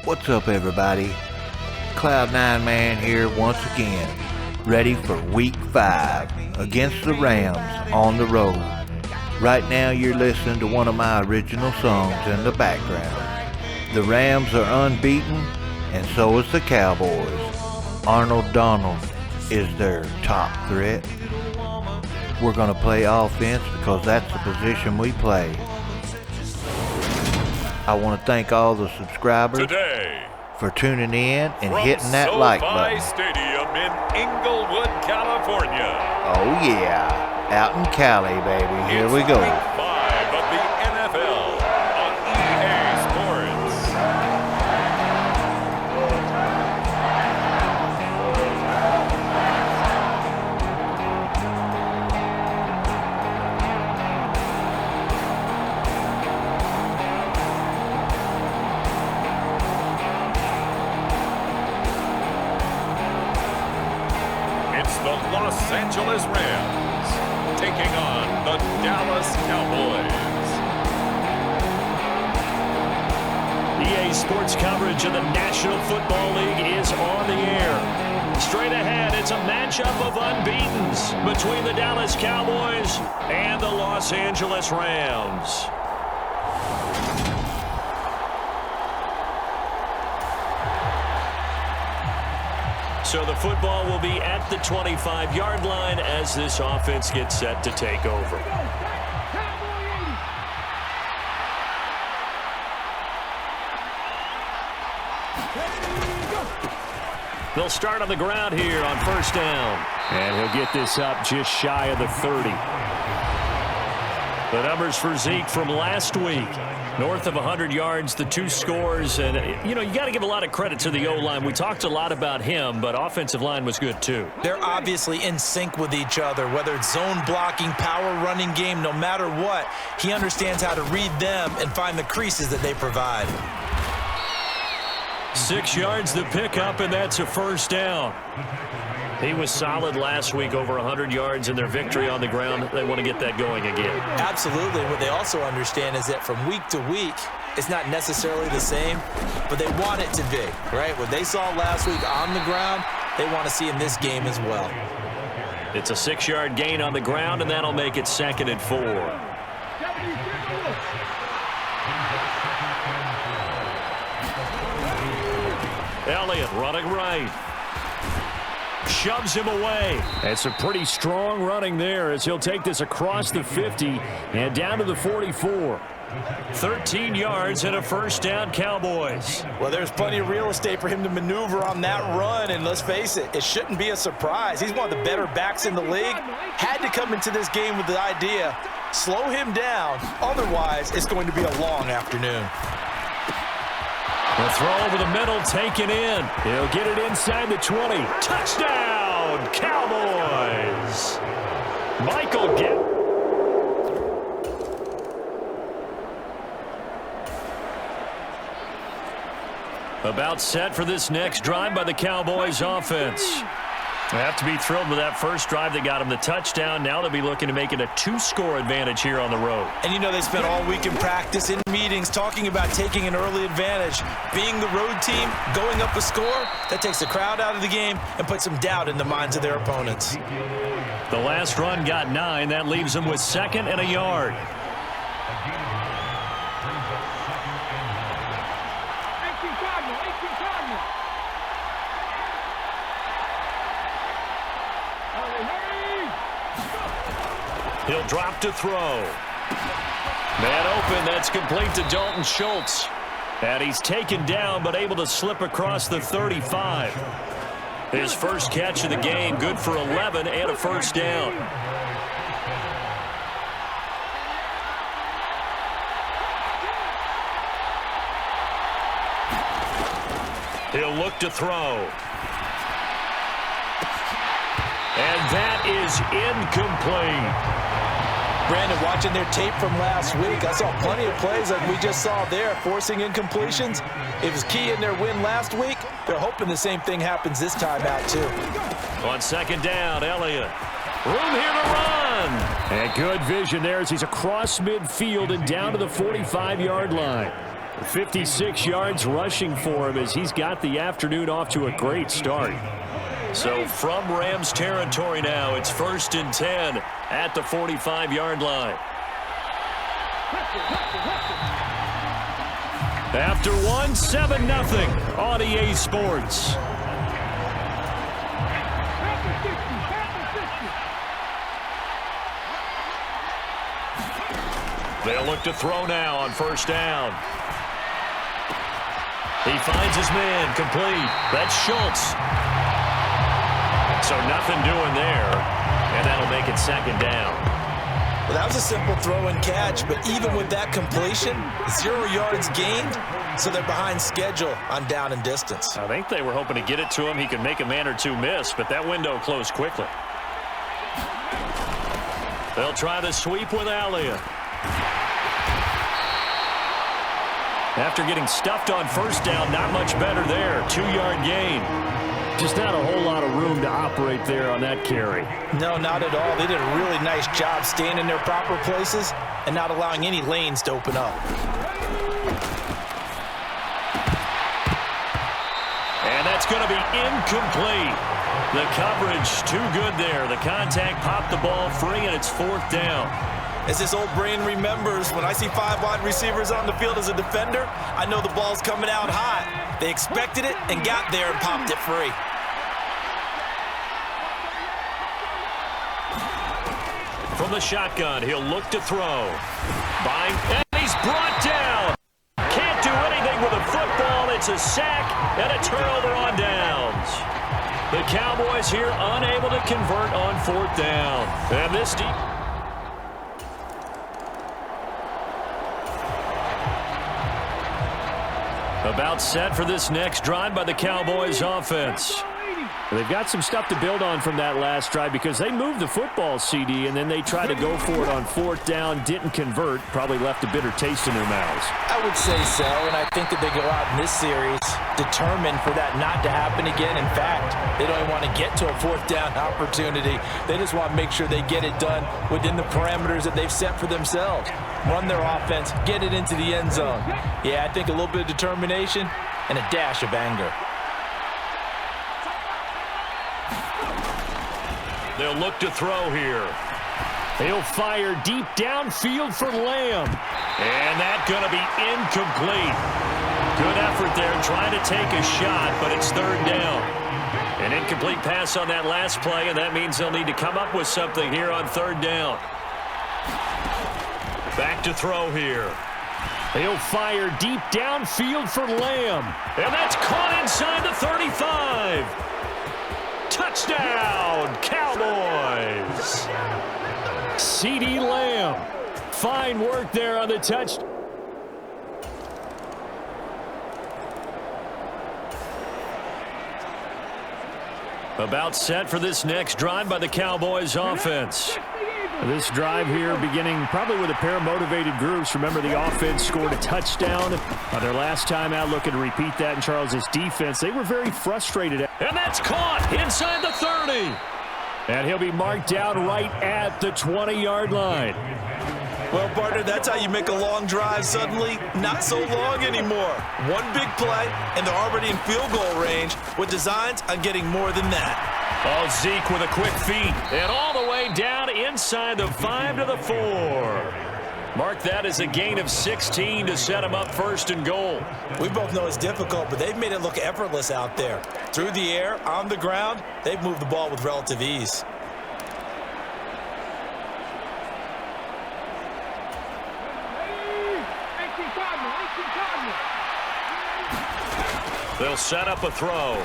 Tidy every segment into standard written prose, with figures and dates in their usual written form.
What's up, everybody? Cloud9 Man here once again, ready for Week 5 against the Rams on the road. Right now you're listening to one of my original songs in the background. The Rams are unbeaten, and so is the Cowboys. Arnold Donald is their top threat. We're going to play offense because that's the position we play. I want to thank all the subscribers today for tuning in and hitting that like button. Stadium in Inglewood, California. Oh yeah, out in Cali, baby. Here we go. Week 5 of the NFL on EA Sports. It's the Los Angeles Rams taking on the Dallas Cowboys. EA Sports coverage of the National Football League is on the air. Straight ahead, it's a matchup of unbeatens between the Dallas Cowboys and the Los Angeles Rams. So the football will be at the 25-yard line as this offense gets set to take over. They'll start on the ground here on first down. And he'll get this up just shy of the 30. The numbers for Zeke from last week. North of 100 yards, the 2 scores. And, you know, you got to give a lot of credit to the O-line. We talked a lot about him, but offensive line was good too. They're obviously in sync with each other, whether it's zone blocking, power running game, no matter what. He understands how to read them and find the creases that they provide. 6 yards the pickup, and that's a first down. He was solid last week, over 100 yards in their victory on the ground. They want to get that going again. Absolutely. What they also understand is that from week to week, it's not necessarily the same, but they want it to be, right? What they saw last week on the ground, they want to see in this game as well. It's a 6-yard gain on the ground, and that'll make it 2nd and 4. Elliott running right. Shoves him away. That's a pretty strong running there as he'll take this across the 50 and down to the 44. 13 yards and a first down, Cowboys. Well, there's plenty of real estate for him to maneuver on that run, and let's face it, it shouldn't be a surprise. He's one of the better backs in the league. Had to come into this game with the idea, slow him down, otherwise it's going to be a long afternoon. The throw over the middle, taken in. He'll get it inside the 20. Touchdown, Cowboys! Michael get. About set for this next drive by the Cowboys offense. They have to be thrilled with that first drive that got them the touchdown. Now they'll be looking to make it a 2-score advantage here on the road. And you know they spent all week in practice, in meetings, talking about taking an early advantage. Being the road team, going up a score, that takes the crowd out of the game and puts some doubt in the minds of their opponents. The last run got 9. That leaves them with 2nd and a yard. He'll drop to throw. Man open, that's complete to Dalton Schultz. And he's taken down, but able to slip across the 35. His first catch of the game, good for 11 and a first down. He'll look to throw. And that is incomplete. Brandon, watching their tape from last week, I saw plenty of plays like we just saw there, forcing incompletions. It was key in their win last week. They're hoping the same thing happens this time out, too. On 2nd down, Elliott. Room here to run. And good vision there as he's across midfield and down to the 45-yard line. 56 yards rushing for him as he's got the afternoon off to a great start. So from Rams territory now, it's 1st and 10 at the 45-yard line. After one, 7-0 on EA Sports. They'll look to throw now on 1st down. He finds his man, complete. That's Schultz. So nothing doing there, and that'll make it 2nd down. Well, that was a simple throw and catch, but even with that completion, 0 yards gained, so they're behind schedule on down and distance. I think they were hoping to get it to him. He could make a man or two miss, but that window closed quickly. They'll try the sweep with Elliott. After getting stuffed on 1st down, not much better there. 2-yard gain. Just not a whole lot of room to operate there on that carry. No, not at all. They did a really nice job staying in their proper places and not allowing any lanes to open up. And that's going to be incomplete. The coverage too good there. The contact popped the ball free, and it's 4th down. As this old brain remembers, when I see 5 wide receivers on the field as a defender, I know the ball's coming out hot. They expected it and got there and popped it free. From the shotgun, he'll look to throw. And he's brought down. Can't do anything with a football. It's a sack and a turnover on downs. The Cowboys here unable to convert on 4th down. And this deep. About set for this next drive by the Cowboys offense. They've got some stuff to build on from that last drive because they moved the football, CD, and then they tried to go for it on 4th down, didn't convert, probably left a bitter taste in their mouths. I would say so, and I think that they go out in this series determined for that not to happen again. In fact, they don't even want to get to a 4th down opportunity. They just want to make sure they get it done within the parameters that they've set for themselves. Run their offense, get it into the end zone. Yeah, I think a little bit of determination and a dash of anger. They'll look to throw here. He'll fire deep downfield for Lamb. And that's going to be incomplete. Good effort there trying to take a shot, but it's 3rd down. An incomplete pass on that last play, and that means they'll need to come up with something here on 3rd down. Back to throw here. He'll fire deep downfield for Lamb. And that's caught inside the 35. Touchdown, Cowboys. CeeDee Lamb. Fine work there on the touch. About set for this next drive by the Cowboys offense. This drive here beginning probably with a pair of motivated groups. Remember, the offense scored a touchdown their last time out. Looking to repeat that in Charles' defense. They were very frustrated. And that's caught inside the 30. And he'll be marked down right at the 20-yard line. Well, partner, that's how you make a long drive suddenly not so long anymore. One big play, and they're already in field goal range with designs on getting more than that. Oh, Zeke with a quick feed. And all the way down inside the 5 to the 4. Mark that as a gain of 16 to set him up 1st and goal. We both know it's difficult, but they've made it look effortless out there. Through the air, on the ground, they've moved the ball with relative ease. They'll set up a throw.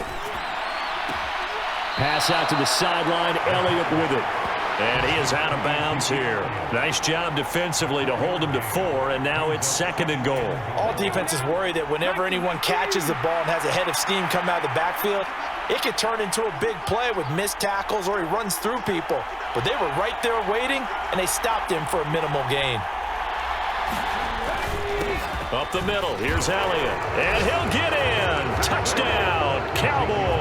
Pass out to the sideline, Elliott with it. And he is out of bounds here. Nice job defensively to hold him to 4, and now it's 2nd and goal. All defenses worry that whenever anyone catches the ball and has a head of steam come out of the backfield, it could turn into a big play with missed tackles or he runs through people. But they were right there waiting, and they stopped him for a minimal gain. Up the middle, here's Elliott. And he'll get in. Touchdown, Cowboys.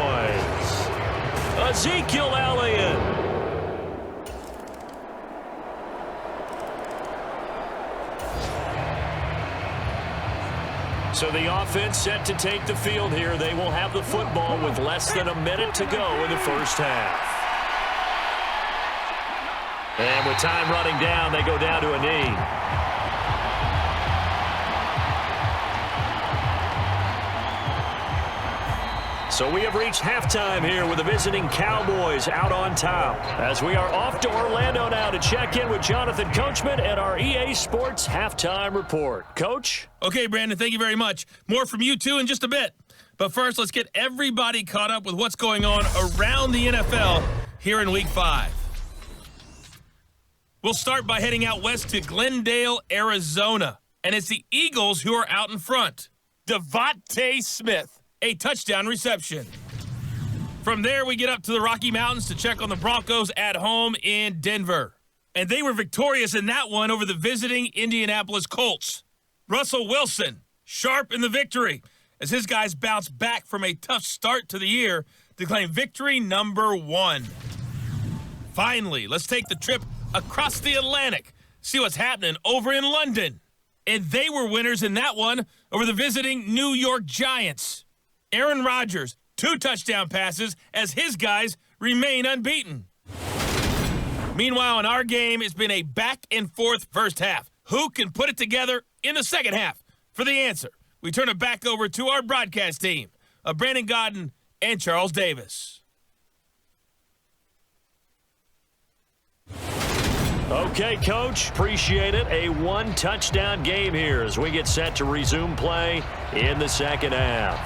Ezekiel Elliott. So the offense set to take the field here. They will have the football with less than a minute to go in the first half. And with time running down, they go down to a knee. So we have reached halftime here with the visiting Cowboys out on top. As we are off to Orlando now to check in with Jonathan Coachman at our EA Sports Halftime Report. Coach? Okay, Brandon, thank you very much. More from you two in just a bit. But first, let's get everybody caught up with what's going on around the NFL here in Week 5. We'll start by heading out west to Glendale, Arizona. And it's the Eagles who are out in front. Devontae Smith, a touchdown reception. From there, we get up to the Rocky Mountains to check on the Broncos at home in Denver. And they were victorious in that one over the visiting Indianapolis Colts. Russell Wilson, sharp in the victory, as his guys bounce back from a tough start to the year to claim victory number 1. Finally, let's take the trip across the Atlantic, see what's happening over in London. And they were winners in that one over the visiting New York Giants. Aaron Rodgers, 2 touchdown passes as his guys remain unbeaten. Meanwhile, in our game, it's been a back-and-forth first half. Who can put it together in the second half? For the answer, we turn it back over to our broadcast team of Brandon Godden and Charles Davis. Okay, Coach, appreciate it. A 1-touchdown game here as we get set to resume play in the second half.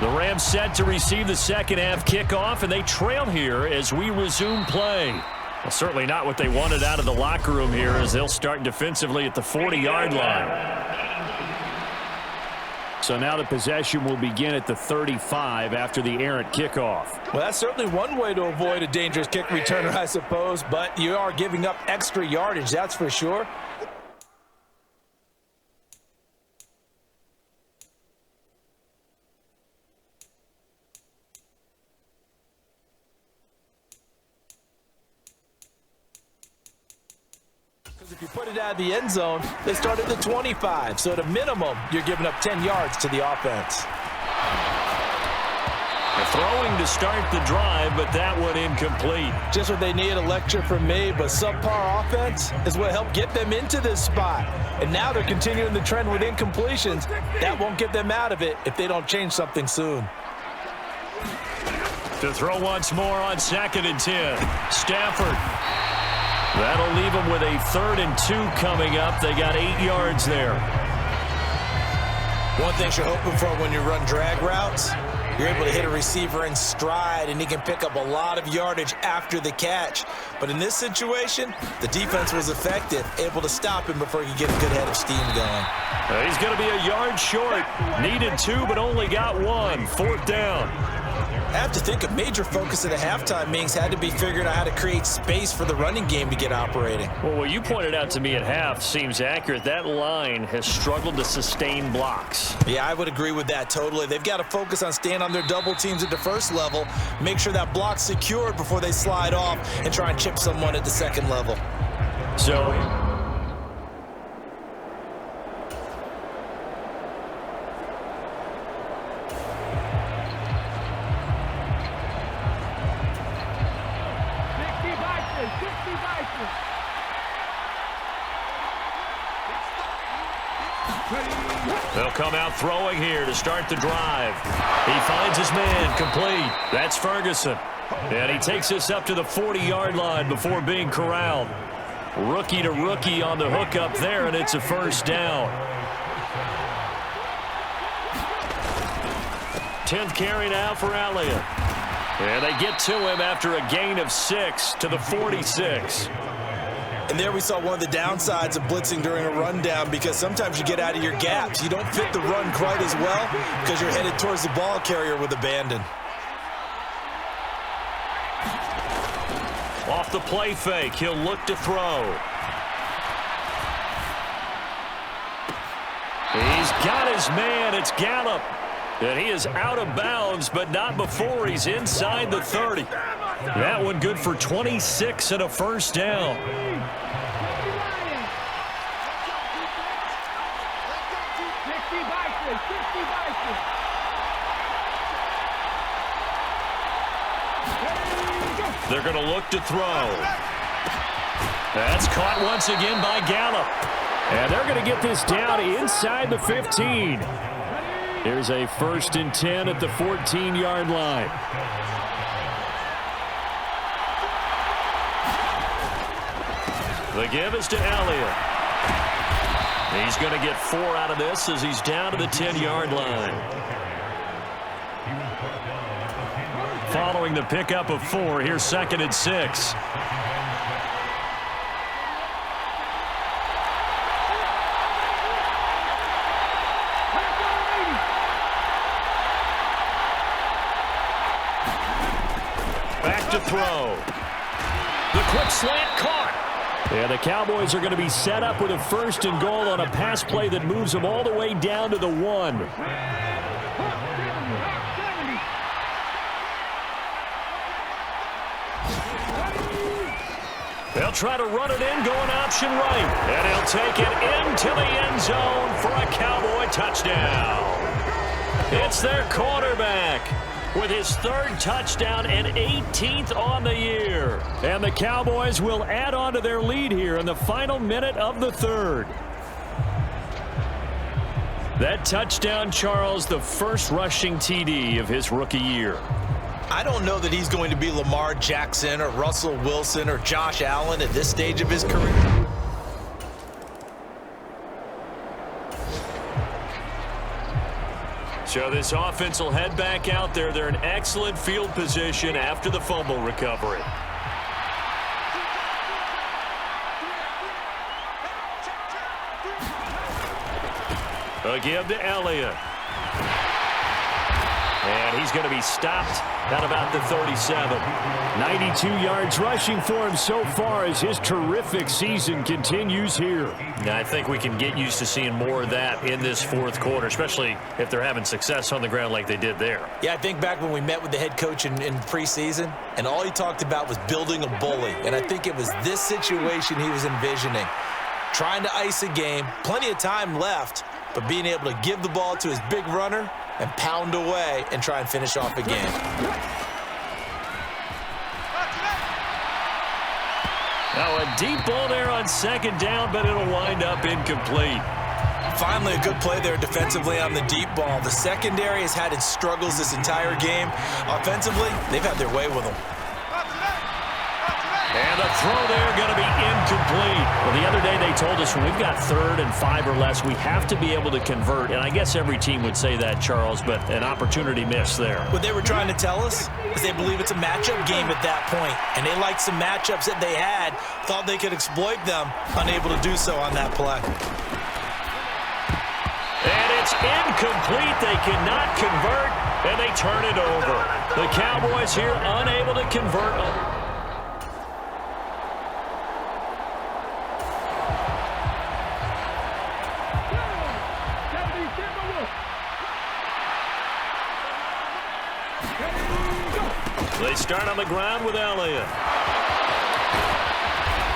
The Rams set to receive the second half kickoff, and they trail here as we resume play. Well, certainly not what they wanted out of the locker room here as they'll start defensively at the 40-yard line. So now the possession will begin at the 35 after the errant kickoff. Well, that's certainly one way to avoid a dangerous kick returner, I suppose, but you are giving up extra yardage, that's for sure. If you put it out of the end zone, they start at the 25. So at a minimum, you're giving up 10 yards to the offense. Throwing to start the drive, but that one incomplete. Just what they need, a lecture from me, but subpar offense is what helped get them into this spot. And now they're continuing the trend with incompletions. That won't get them out of it if they don't change something soon. To throw once more on 2nd and 10. Stafford. That'll leave them with a 3rd and 2 coming up. They got 8 yards there. One thing you're hoping for when you run drag routes, you're able to hit a receiver in stride, and he can pick up a lot of yardage after the catch. But in this situation, the defense was effective, able to stop him before he could get a good head of steam going. He's going to be a yard short. Needed 2, but only got 1. 4th down. I have to think a major focus of the halftime meetings had to be figuring out how to create space for the running game to get operating. Well, what you pointed out to me at half seems accurate. That line has struggled to sustain blocks. Yeah, I would agree with that totally. They've got to focus on staying on their double teams at the first level, make sure that block's secured before they slide off and try and chip someone at the second level. So they'll come out throwing here to start the drive. He finds his man complete. That's Ferguson. And he takes us up to the 40-yard line before being corralled. Rookie to rookie on the hook up there, and it's a first down. 10th carry now for Elliott. And they get to him after a gain of 6 to the 46. And there we saw one of the downsides of blitzing during a rundown, because sometimes you get out of your gaps. You don't fit the run quite as well because you're headed towards the ball carrier with abandon. Off the play fake, he'll look to throw. He's got his man, it's Gallup. And he is out of bounds, but not before he's inside the 30. That one good for 26 and a first down. They're going to look to throw. That's caught once again by Gallup. And they're going to get this down inside the 15. Here's a 1st and 10 at the 14-yard line. The give is to Elliott. He's going to get 4 out of this as he's down to the 10-yard line. Following the pickup of 4, here's 2nd and 6. Back to throw. The quick slant caught. And the Cowboys are going to be set up with a 1st and goal on a pass play that moves them all the way down to the 1. They'll try to run it in, going option right. And he'll take it into the end zone for a Cowboy touchdown. It's their quarterback with his 3rd touchdown and 18th on the year. And the Cowboys will add on to their lead here in the final minute of the 3rd. That touchdown, Charles, the first rushing TD of his rookie year. I don't know that he's going to be Lamar Jackson or Russell Wilson or Josh Allen at this stage of his career. So this offense will head back out there. They're in excellent field position after the fumble recovery. A give to Elliott. And he's going to be stopped at about the 37. 92 yards rushing for him so far as his terrific season continues here. Now, I think we can get used to seeing more of that in this 4th quarter, especially if they're having success on the ground like they did there. Yeah, I think back when we met with the head coach in preseason, and all he talked about was building a bully. And I think it was this situation he was envisioning. Trying to ice a game, plenty of time left, but being able to give the ball to his big runner and pound away and try and finish off a game. Now a deep ball there on 2nd down, but it'll wind up incomplete. Finally, a good play there defensively on the deep ball. The secondary has had its struggles this entire game. Offensively, they've had their way with them. And the throw there going to be incomplete. Well, the other day they told us when we've got 3rd and 5 or less, we have to be able to convert. And I guess every team would say that, Charles, but an opportunity missed there. What they were trying to tell us is they believe it's a matchup game at that point. And they liked some matchups that they had, thought they could exploit them, unable to do so on that play. And it's incomplete. They cannot convert, and they turn it over. The Cowboys here unable to convert. They start on the ground with Elliott.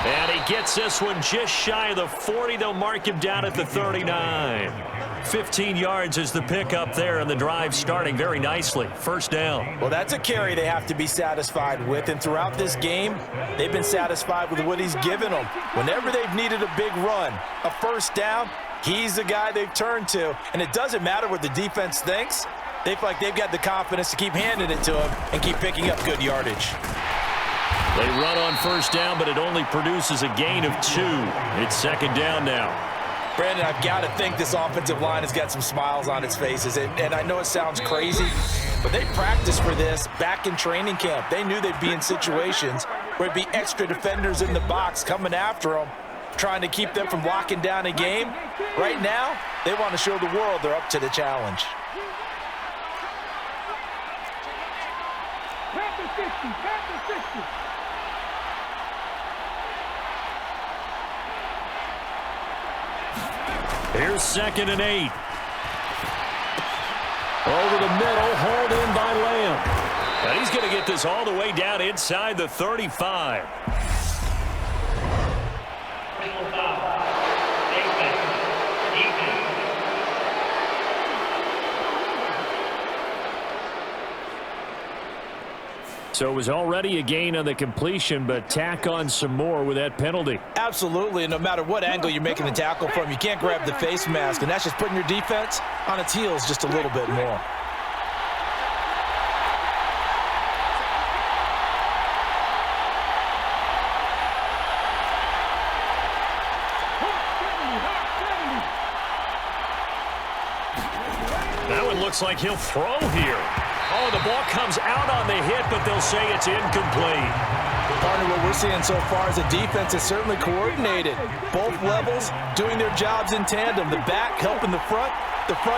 And he gets this one just shy of the 40. They'll mark him down at the 39. 15 yards is the pickup there, and the drive starting very nicely. 1st down. Well, that's a carry they have to be satisfied with. And throughout this game, they've been satisfied with what he's given them. Whenever they've needed a big run, a 1st down, he's the guy they've turned to. And it doesn't matter what the defense thinks. They feel like they've got the confidence to keep handing it to him and keep picking up good yardage. They run on 1st down, but it only produces a gain of 2. It's 2nd down now. Brandon, I've got to think this offensive line has got some smiles on its faces. And I know it sounds crazy, but they practiced for this back in training camp. They knew they'd be in situations where it'd be extra defenders in the box coming after them, trying to keep them from locking down a game. Right now, they want to show the world they're up to the challenge. Here's 2nd and 8. Over the middle, hauled in by Lamb. And he's going to get this all the way down inside the 35. So it was already a gain on the completion, but tack on some more with that penalty. Absolutely, and no matter what angle you're making the tackle from, you can't grab the face mask, and that's just putting your defense on its heels just a little bit more. Now it looks like he'll throw here. Oh, the ball comes out on the hit, but they'll say it's incomplete. Partner, what we're seeing so far is the defense is certainly coordinated. Both levels doing their jobs in tandem. The back helping the front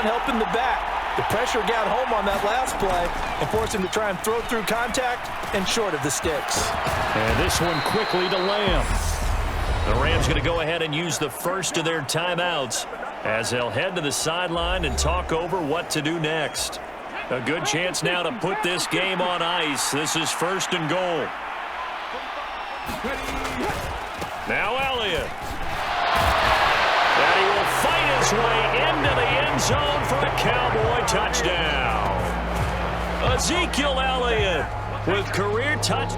helping the back. The pressure got home on that last play and forced him to try and throw through contact and short of the sticks. And this one quickly to Lamb. The Rams going to go ahead and use the first of their timeouts as they'll head to the sideline and talk over what to do next. A good chance now to put this game on ice. This is 1st and goal. Now Elliott. And he will fight his way into the end zone for a Cowboy touchdown. Ezekiel Elliott with career touch.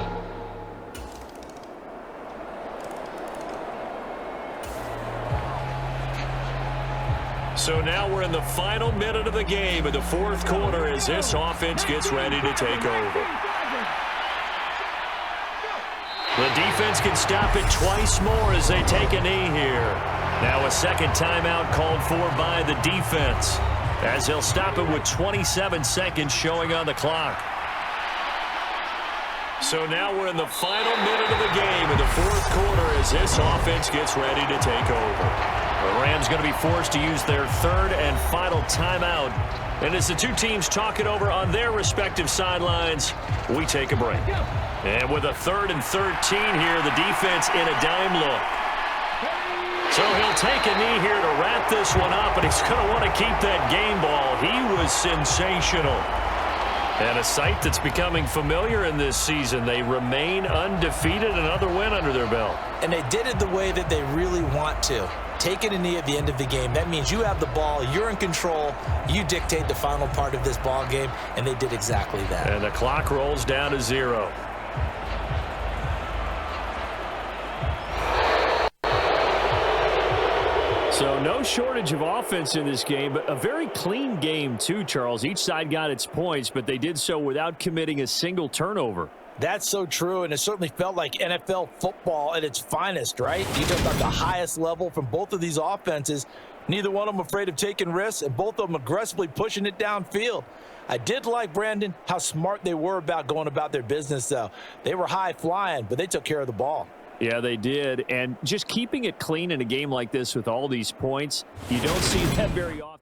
So now we're in the final minute of the game in the 4th quarter as this offense gets ready to take over. The defense can stop it twice more as they take a knee here. Now a second timeout called for by the defense as they'll stop it with 27 seconds showing on the clock. So now we're in the final minute of the game in the 4th quarter as this offense gets ready to take over. The Rams going to be forced to use their 3rd and final timeout. And as the two teams talk it over on their respective sidelines, we take a break. And with a 3rd and 13 here, the defense in a dime look. So he'll take a knee here to wrap this one up, and he's going to want to keep that game ball. He was sensational. And a sight that's becoming familiar in this season. They remain undefeated, another win under their belt. And they did it the way that they really want to. Taking a knee at the end of the game. That means you have the ball, you're in control, you dictate the final part of this ball game, and they did exactly that. And the clock rolls down to 0. So no shortage of offense in this game, but a very clean game too, Charles. Each side got its points, but they did so without committing a single turnover. That's so true, and it certainly felt like NFL football at its finest, right? You talk about the highest level from both of these offenses. Neither one of them afraid of taking risks, and both of them aggressively pushing it downfield. I did like, Brandon, how smart they were about going about their business, though. They were high flying, but they took care of the ball. Yeah, they did, and just keeping it clean in a game like this with all these points, you don't see that very often.